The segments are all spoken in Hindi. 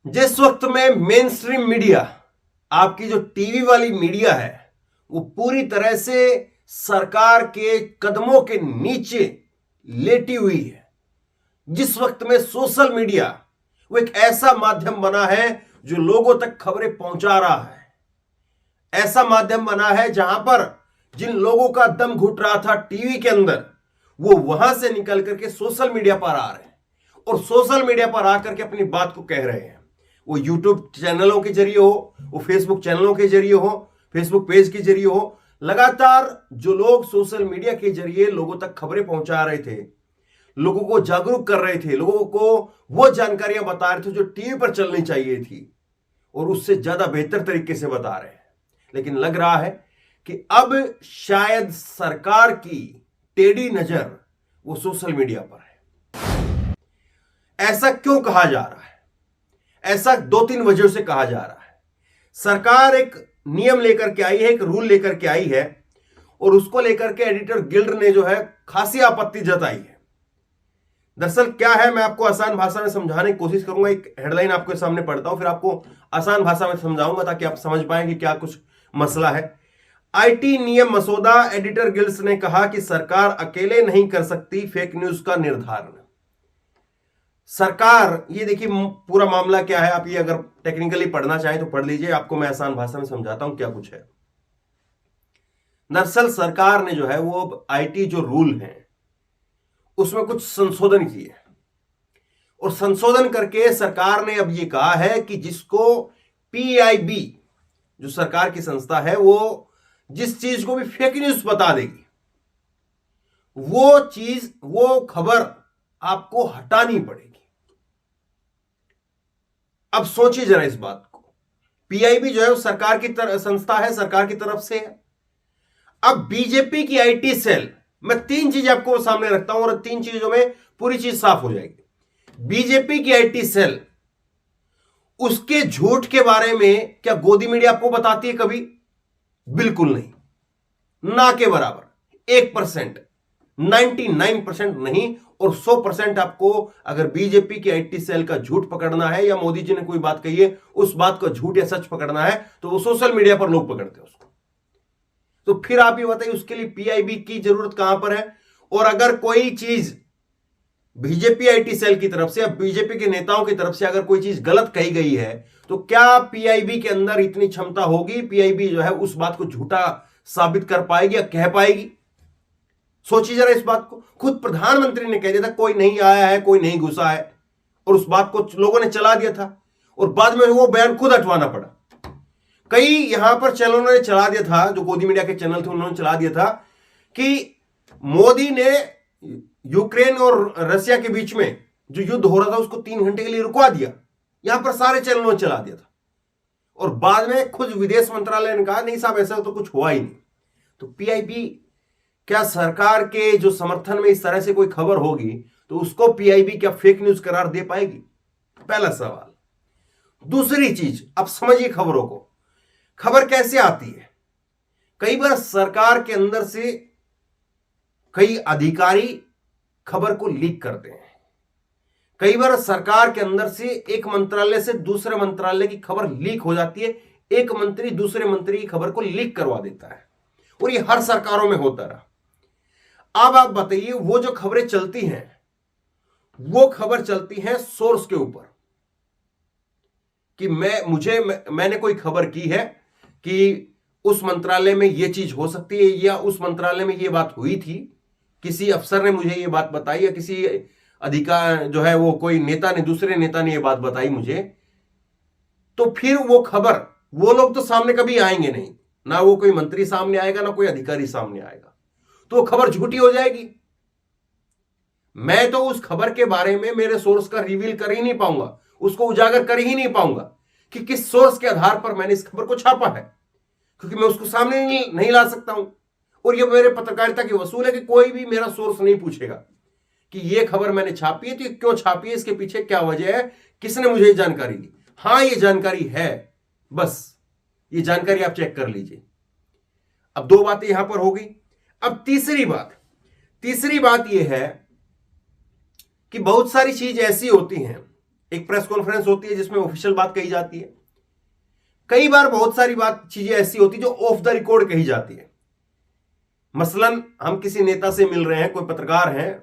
जिस वक्त में मेन स्ट्रीम मीडिया, आपकी जो टीवी वाली मीडिया है, वो पूरी तरह से सरकार के कदमों के नीचे लेटी हुई है, जिस वक्त में सोशल मीडिया वो एक ऐसा माध्यम बना है जो लोगों तक खबरें पहुंचा रहा है, ऐसा माध्यम बना है जहां पर जिन लोगों का दम घुट रहा था टीवी के अंदर, वो वहां से निकल करके सोशल मीडिया पर आ रहे हैं और सोशल मीडिया पर आकर के अपनी बात को कह रहे हैं। वो यूट्यूब चैनलों के जरिए हो, वो फेसबुक चैनलों के जरिए हो, फेसबुक पेज के जरिए हो, लगातार जो लोग सोशल मीडिया के जरिए लोगों तक खबरें पहुंचा रहे थे, लोगों को जागरूक कर रहे थे, लोगों को वो जानकारियां बता रहे थे जो टीवी पर चलनी चाहिए थी, और उससे ज्यादा बेहतर तरीके से बता रहे हैं। लेकिन लग रहा है कि अब शायद सरकार की टेढ़ी नजर वो सोशल मीडिया पर है। ऐसा क्यों कहा जा रहा है? ऐसा 2-3 वजहों से कहा जा रहा है। सरकार एक नियम लेकर के आई है, एक रूल लेकर के आई है, और उसको लेकर के एडिटर गिल्ड ने जो है खासी आपत्ति जताई है। दरअसल क्या है, मैं आपको आसान भाषा में समझाने की कोशिश करूंगा। एक हेडलाइन आपके सामने पढ़ता हूं, फिर आपको आसान भाषा में समझाऊंगा ताकि आप समझ पाएं कि क्या कुछ मसला है। आईटी नियम मसौदा, एडिटर गिल्ड्स ने कहा कि सरकार अकेले नहीं कर सकती फेक न्यूज का निर्धारण। सरकार, ये देखिए पूरा मामला क्या है, आप ये अगर टेक्निकली पढ़ना चाहें तो पढ़ लीजिए, आपको मैं आसान भाषा में समझाता हूं क्या कुछ है। दरअसल सरकार ने जो है वो आईटी जो रूल है उसमें कुछ संशोधन किए, और संशोधन करके सरकार ने अब ये कहा है कि जिसको पीआईबी जो सरकार की संस्था है, वो जिस चीज को भी फेक न्यूज बता देगी, वो चीज, वो खबर आपको हटानी पड़ेगी। अब सोचिए जरा इस बात को। पीआईबी जो है वो सरकार की संस्था है, सरकार की तरफ से है। अब बीजेपी की आईटी सेल, मैं 3 चीज आपको सामने रखता हूं और 3 चीजों में पूरी चीज साफ हो जाएगी। बीजेपी की आईटी सेल, उसके झूठ के बारे में क्या गोदी मीडिया आपको बताती है कभी? बिल्कुल नहीं, ना के बराबर। 1%, 99% नहीं, और 100% आपको अगर बीजेपी की आईटी सेल का झूठ पकड़ना है, या मोदी जी ने कोई बात कही है उस बात को झूठ या सच पकड़ना है, तो वो सोशल मीडिया पर लोग पकड़ते हैं उसको। तो फिर आप ये बताइए उसके लिए पीआईबी की जरूरत कहां पर है? और अगर कोई चीज बीजेपी आईटी सेल की तरफ से या बीजेपी के नेताओं की तरफ से अगर कोई चीज गलत कही गई है, तो क्या पीआईबी के अंदर इतनी क्षमता होगी, पीआईबी जो है उस बात को झूठा साबित कर पाएगी या कह पाएगी? सोचिए जरा इस बात को। खुद प्रधानमंत्री ने कह दिया था कोई नहीं आया है, कोई नहीं घुसा है, और उस बात को लोगों ने चला दिया था, और बाद में वो बयान खुद हटवाना पड़ा। कई यहां पर चैनलों ने चला दिया था, जो गोदी मीडिया के चैनल थे उन्होंने चला दिया था कि मोदी ने यूक्रेन और रशिया के बीच में जो युद्ध हो रहा था उसको 3 घंटे के लिए रुकवा दिया। यहां पर सारे चैनलों ने चला दिया था, और बाद में खुद विदेश मंत्रालय ने कहा नहीं साहब ऐसा तो कुछ हुआ ही नहीं। तो पीआईबी, क्या सरकार के जो समर्थन में इस तरह से कोई खबर होगी तो उसको पीआईबी क्या फेक न्यूज करार दे पाएगी? पहला सवाल। दूसरी चीज, अब समझिए खबरों को। खबर कैसे आती है? कई बार सरकार के अंदर से कई अधिकारी खबर को लीक करते हैं। कई बार सरकार के अंदर से एक मंत्रालय से दूसरे मंत्रालय की खबर लीक हो जाती है, एक मंत्री दूसरे मंत्री की खबर को लीक करवा देता है, और ये हर सरकारों में होता रहा। अब आप बताइए, वो जो खबरें चलती हैं वो खबर चलती हैं सोर्स के ऊपर, कि मैंने कोई खबर की है कि उस मंत्रालय में ये चीज हो सकती है, या उस मंत्रालय में ये बात हुई थी, किसी अफसर ने मुझे ये बात बताई, या किसी अधिकार जो है वो कोई नेता ने, दूसरे नेता ने ये बात बताई मुझे, तो फिर वो खबर, वो लोग तो सामने कभी आएंगे नहीं, ना वो कोई मंत्री सामने आएगा ना कोई अधिकारी सामने आएगा, तो वो खबर झूठी हो जाएगी। मैं तो उस खबर के बारे में मेरे सोर्स का रिवील कर ही नहीं पाऊंगा, उसको उजागर कर ही नहीं पाऊंगा कि किस सोर्स के आधार पर मैंने इस खबर को छापा है, क्योंकि मैं उसको सामने नहीं ला सकता हूं। और ये मेरे पत्रकारिता की वसूल है कि कोई भी मेरा सोर्स नहीं पूछेगा कि ये खबर मैंने छापी है तो ये क्यों छापी है, इसके पीछे क्या वजह है, किसने मुझे ये जानकारी दी। हां ये जानकारी है, बस ये जानकारी आप चेक कर लीजिए। अब 2 बातें यहां पर होगी। अब तीसरी बात यह है कि बहुत सारी चीज ऐसी होती हैं एक प्रेस कॉन्फ्रेंस होती है जिसमें ऑफिशियल बात कही जाती है, कई बार बहुत सारी चीजें ऐसी होती जो ऑफ द रिकॉर्ड कही जाती है। मसलन हम किसी नेता से मिल रहे हैं, कोई पत्रकार हैं,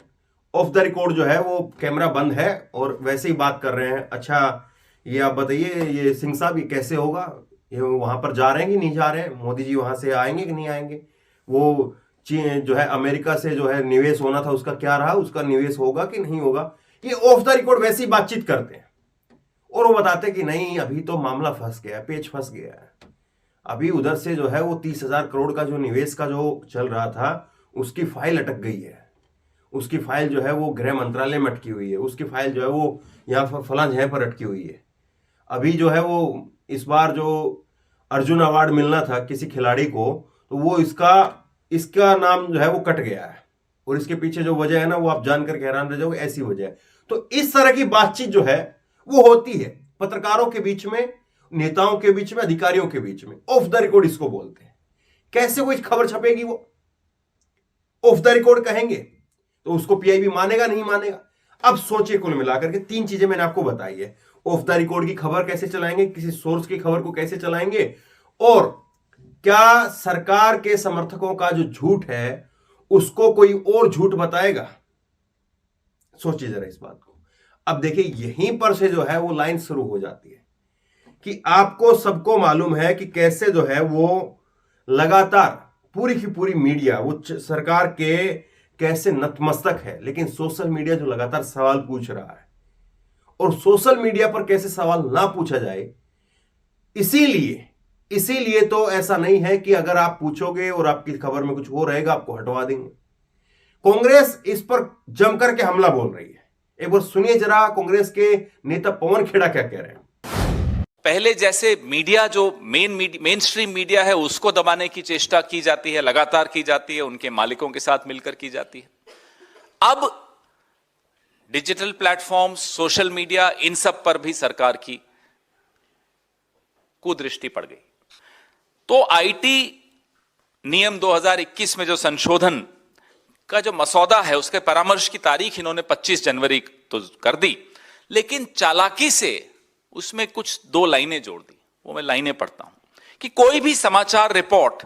ऑफ द रिकॉर्ड जो है वो कैमरा बंद है और वैसे ही बात कर रहे हैं, अच्छा ये आप बताइए ये सिंह साहब ये कैसे होगा, ये वहां पर जा रहे हैं कि नहीं जा रहे हैं, मोदी जी वहां से आएंगे कि नहीं आएंगे, वो जो है अमेरिका से जो है निवेश होना था उसका क्या रहा, उसका निवेश होगा कि नहीं होगा। ये ऑफ द रिकॉर्ड वैसी बातचीत करते हैं और वो बताते कि नहीं अभी तो मामला फंस गया है, पेच फंस गया है, अभी उधर से जो है वो 30,000 करोड़ का जो निवेश का जो चल रहा था उसकी फाइल अटक गई है, उसकी फाइल जो है वो गृह मंत्रालय में अटकी हुई है, उसकी फाइल जो है वो यहाँ फलां जगह पर अटकी हुई है। अभी जो है वो इस बार जो अर्जुन अवार्ड मिलना था किसी खिलाड़ी को, तो वो इसका नाम जो है वो कट गया है और इसके पीछे जो वजह है ना वो आप जानकर हैरान रह जाओगे, ऐसी वजह है। तो इस तरह की बातचीत जो है वो होती है पत्रकारों के बीच में, नेताओं के बीच में, अधिकारियों के बीच में, ऑफ द रिकॉर्ड इसको बोलते हैं। कैसे कोई खबर छपेगी वो ऑफ द रिकॉर्ड कहेंगे तो उसको पीआईबी मानेगा नहीं मानेगा। अब सोचिए, कुल मिलाकर के 3 चीजें मैंने आपको बताई है, ऑफ द रिकॉर्ड की खबर कैसे चलाएंगे, किसी सोर्स की खबर को कैसे चलाएंगे, और क्या सरकार के समर्थकों का जो झूठ है उसको कोई और झूठ बताएगा। सोचिए जरा इस बात को। अब देखिए यहीं पर से जो है वो लाइन शुरू हो जाती है कि आपको सबको मालूम है कि कैसे जो है वो लगातार पूरी की पूरी मीडिया वो सरकार के कैसे नतमस्तक है, लेकिन सोशल मीडिया जो लगातार सवाल पूछ रहा है और सोशल मीडिया पर कैसे सवाल ना पूछा जाए, इसीलिए तो ऐसा नहीं है कि अगर आप पूछोगे और आपकी खबर में कुछ हो रहेगा आपको हटवा देंगे। कांग्रेस इस पर जमकर के हमला बोल रही है। एक बार सुनिए जरा कांग्रेस के नेता पवन खेड़ा क्या कह रहे हैं। पहले जैसे मीडिया जो मेन स्ट्रीम मीडिया है उसको दबाने की चेष्टा की जाती है, लगातार की जाती है, उनके मालिकों के साथ मिलकर की जाती है। अब डिजिटल प्लेटफॉर्म्स, सोशल मीडिया, इन सब पर भी सरकार की कुदृष्टि पड़ गई। तो आईटी नियम 2021 में जो संशोधन का जो मसौदा है उसके परामर्श की तारीख इन्होंने 25 जनवरी तो कर दी, लेकिन चालाकी से उसमें कुछ 2 लाइनें जोड़ दी। वो मैं लाइनें पढ़ता हूं कि कोई भी समाचार रिपोर्ट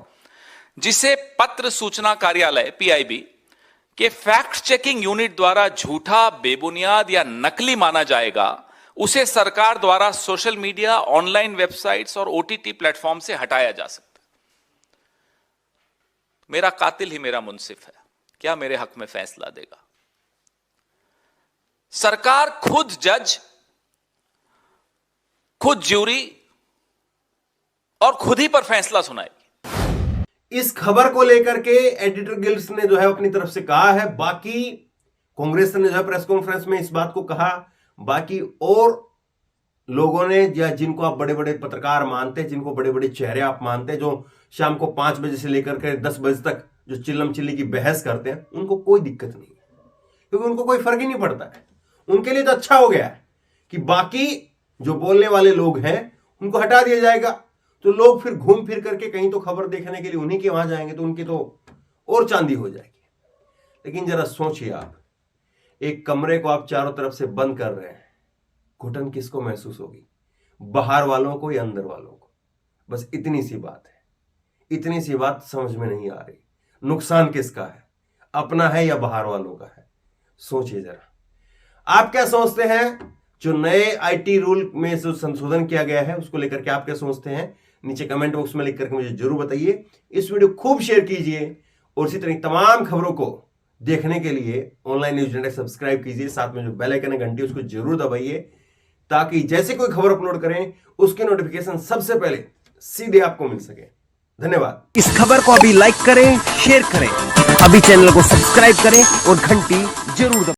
जिसे पत्र सूचना कार्यालय पीआईबी के फैक्ट चेकिंग यूनिट द्वारा झूठा, बेबुनियाद या नकली माना जाएगा, उसे सरकार द्वारा सोशल मीडिया, ऑनलाइन वेबसाइट्स और ओटीटी प्लेटफॉर्म से हटाया जा सकता है। मेरा कातिल ही मेरा मुंसिफ है, क्या मेरे हक में फैसला देगा? सरकार खुद जज, खुद ज्यूरी और खुद ही पर फैसला सुनाएगी। इस खबर को लेकर के एडिटर गिल्ड्स ने जो है अपनी तरफ से कहा है, बाकी कांग्रेस ने जो है प्रेस कॉन्फ्रेंस में इस बात को कहा, बाकी और लोगों ने या जिनको आप बड़े बड़े पत्रकार मानते हैं, जिनको बड़े बड़े चेहरे आप मानते हैं, जो शाम को 5 बजे से लेकर के 10 बजे तक जो चिल्लम चिल्ली की बहस करते हैं, उनको कोई दिक्कत नहीं है क्योंकि उनको कोई फर्क ही नहीं पड़ता है। उनके लिए तो अच्छा हो गया है कि बाकी जो बोलने वाले लोग हैं उनको हटा दिया जाएगा, तो लोग फिर घूम फिर करके कहीं तो खबर देखने के लिए उन्हीं के वहां जाएंगे, तो उनकी तो और चांदी हो जाएगी। लेकिन जरा सोचिए, आप एक कमरे को आप चारों तरफ से बंद कर रहे हैं, घुटन किसको महसूस होगी? बाहर वालों को या अंदर वालों को? बस इतनी सी बात है, इतनी सी बात समझ में नहीं आ रही। नुकसान किसका है, अपना है या बाहर वालों का है? सोचिए जरा। आप क्या सोचते हैं? जो नए आईटी रूल में जो संशोधन किया गया है उसको लेकर के आप क्या सोचते हैं? नीचे कमेंट बॉक्स में लिख करके मुझे जरूर बताइए। इस वीडियो खूब शेयर कीजिए और इसी तरह तमाम खबरों को देखने के लिए ऑनलाइन न्यूज इंडिया सब्सक्राइब कीजिए, साथ में जो बेल आइकन है घंटी उसको जरूर दबाइए, ताकि जैसे कोई खबर अपलोड करें उसके नोटिफिकेशन सबसे पहले सीधे आपको मिल सके। धन्यवाद। इस खबर को अभी लाइक करें, शेयर करें, अभी चैनल को सब्सक्राइब करें और घंटी जरूर दबाएं।